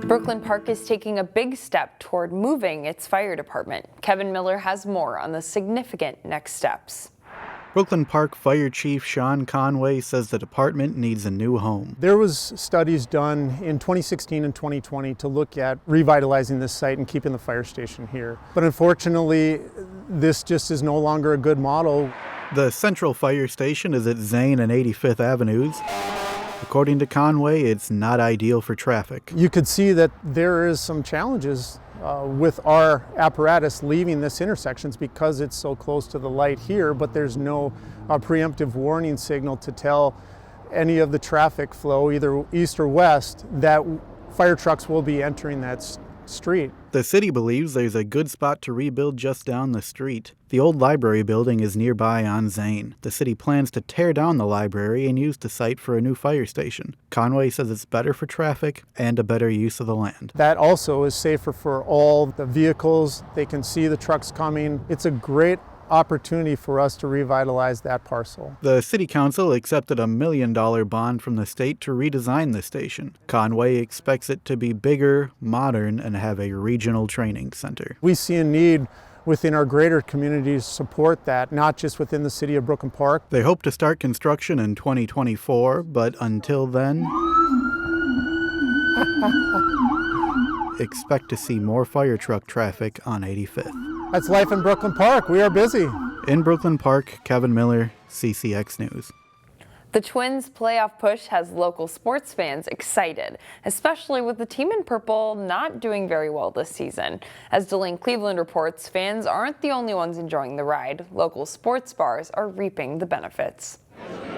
Brooklyn Park is taking a big step toward moving its fire department. Kevin Miller has more on the significant next steps. Brooklyn Park Fire Chief Sean Conway says the department needs a new home. There was studies done in 2016 and 2020 to look at revitalizing this site and keeping the fire station here. But unfortunately, this just is no longer a good model. The central fire station is at Zane and 85th Avenues. According to Conway, it's not ideal for traffic. You could see that there is some challenges with our apparatus leaving this intersection because it's so close to the light here, but there's no preemptive warning signal to tell any of the traffic flow, either east or west, that fire trucks will be entering that street. The city believes there's a good spot to rebuild just down the street. The old library building is nearby on Zane. The city plans to tear down the library and use the site for a new fire station. Conway says it's better for traffic and a better use of the land. That also is safer for all the vehicles. They can see the trucks coming. It's a great opportunity for us to revitalize that parcel. The city council accepted a $1 million bond from the state to redesign the station. Conway expects it to be bigger, modern, and have a regional training center. We see a need within our greater community to support that, not just within the city of Brooklyn Park. They hope to start construction in 2024, but until then, expect to see more fire truck traffic on 85th. That's life in Brooklyn Park. We are busy. In Brooklyn Park, Kevin Miller, CCX News. The Twins' playoff push has local sports fans excited, especially with the team in purple not doing very well this season. As Delane Cleveland reports, fans aren't the only ones enjoying the ride. Local sports bars are reaping the benefits.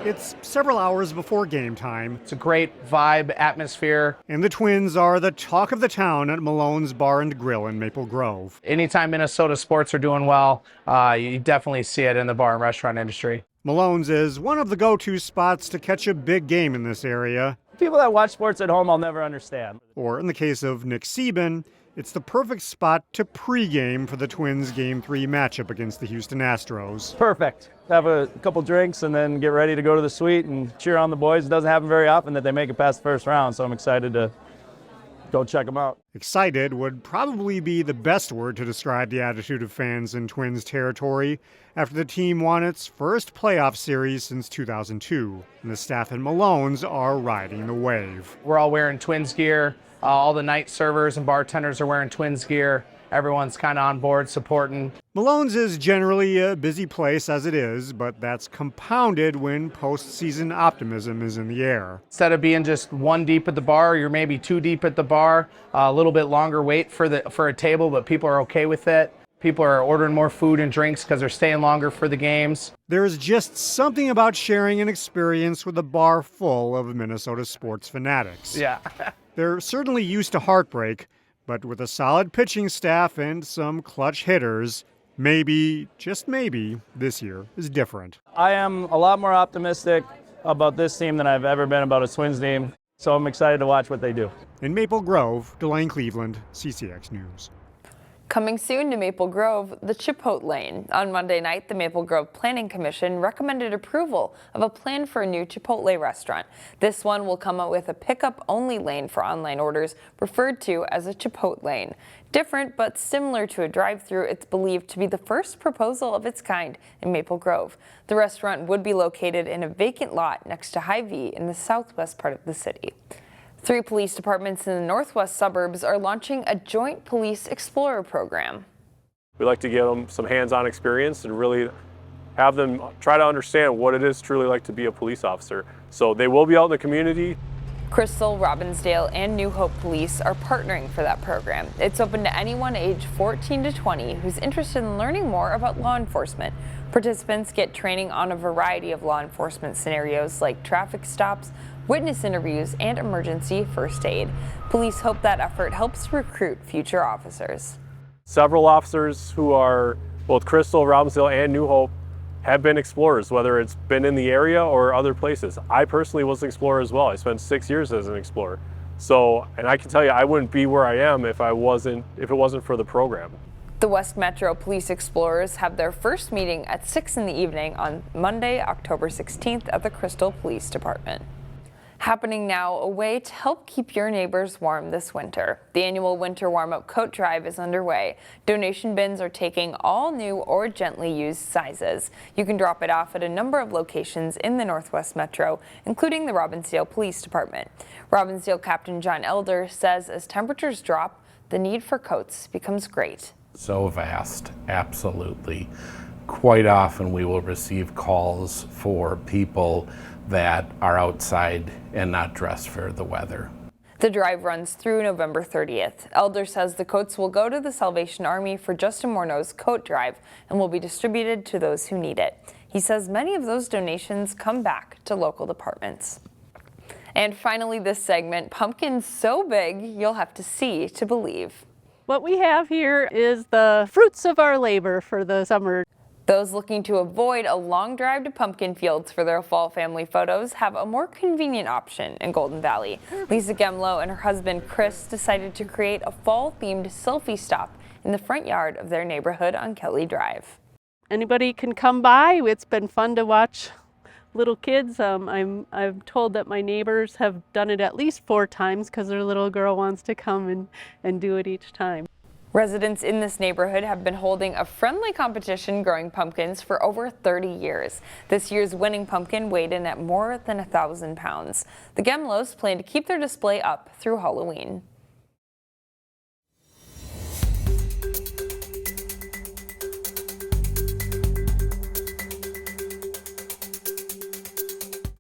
It's several hours before game time. It's a great vibe, atmosphere. And the Twins are the talk of the town at Malone's Bar and Grill in Maple Grove. Anytime Minnesota sports are doing well, you definitely see it in the bar and restaurant industry. Malone's is one of the go-to spots to catch a big game in this area. People that watch sports at home, I'll never understand. Or in the case of Nick Sieben, it's the perfect spot to pregame for the Twins' Game 3 matchup against the Houston Astros. Perfect. Have a couple drinks and then get ready to go to the suite and cheer on the boys. It doesn't happen very often that they make it past the first round, so I'm excited to go check them out. Excited would probably be the best word to describe the attitude of fans in Twins territory after the team won its first playoff series since 2002. And the staff at Malone's are riding the wave. We're all wearing Twins gear. All the night servers and bartenders are wearing Twins gear. Everyone's kind of on board supporting. Malone's is generally a busy place as it is, but that's compounded when postseason optimism is in the air. Instead of being just one deep at the bar, you're maybe two deep at the bar. A little bit longer wait for a table, but people are okay with it. People are ordering more food and drinks because they're staying longer for the games. There's just something about sharing an experience with a bar full of Minnesota sports fanatics. Yeah. They're certainly used to heartbreak, but with a solid pitching staff and some clutch hitters, maybe, just maybe, this year is different. I am a lot more optimistic about this team than I've ever been about a Twins team, so I'm excited to watch what they do. In Maple Grove, Delane Cleveland, CCX News. Coming soon to Maple Grove, the Chipotlane. On Monday night, the Maple Grove Planning Commission recommended approval of a plan for a new Chipotle restaurant. This one will come out with a pickup-only lane for online orders, referred to as a Chipotlane. Different but similar to a drive-thru, it's believed to be the first proposal of its kind in Maple Grove. The restaurant would be located in a vacant lot next to Hy-Vee in the southwest part of the city. 3 police departments in the northwest suburbs are launching a joint police explorer program. We like to give them some hands-on experience and really have them try to understand what it is truly like to be a police officer. So they will be out in the community. Crystal, Robbinsdale, and New Hope Police are partnering for that program. It's open to anyone age 14 to 20 who's interested in learning more about law enforcement. Participants get training on a variety of law enforcement scenarios like traffic stops, witness interviews, and emergency first aid. Police hope that effort helps recruit future officers. Several officers who are both Crystal, Robbinsdale, and New Hope have been explorers, whether it's been in the area or other places. I personally was an explorer as well. I spent 6 years as an explorer. So, and I can tell you, I wouldn't be where I am if it wasn't for the program. The West Metro Police Explorers have their first meeting at 6 in the evening on Monday, October 16th at the Crystal Police Department. Happening now, a way to help keep your neighbors warm this winter. The annual Winter Warm-Up Coat Drive is underway. Donation bins are taking all new or gently used sizes. You can drop it off at a number of locations in the Northwest Metro, including the Robbinsdale Police Department. Robbinsdale Captain John Elder says as temperatures drop, the need for coats becomes great. So vast, absolutely. Quite often we will receive calls for people that are outside and not dressed for the weather. The drive runs through November 30th. Elder says the coats will go to the Salvation Army for Justin Morneau's coat drive and will be distributed to those who need it. He says many of those donations come back to local departments. And finally, this segment, pumpkins so big you'll have to see to believe. What we have here is the fruits of our labor for the summer. Those looking to avoid a long drive to pumpkin fields for their fall family photos have a more convenient option in Golden Valley. Lisa Gemlow and her husband Chris decided to create a fall-themed selfie stop in the front yard of their neighborhood on Kelly Drive. Anybody can come by. It's been fun to watch little kids. I'm told that my neighbors have done it at least 4 times because their little girl wants to come and do it each time. Residents in this neighborhood have been holding a friendly competition growing pumpkins for over 30 years. This year's winning pumpkin weighed in at more than 1,000 pounds. The Gemlows plan to keep their display up through Halloween.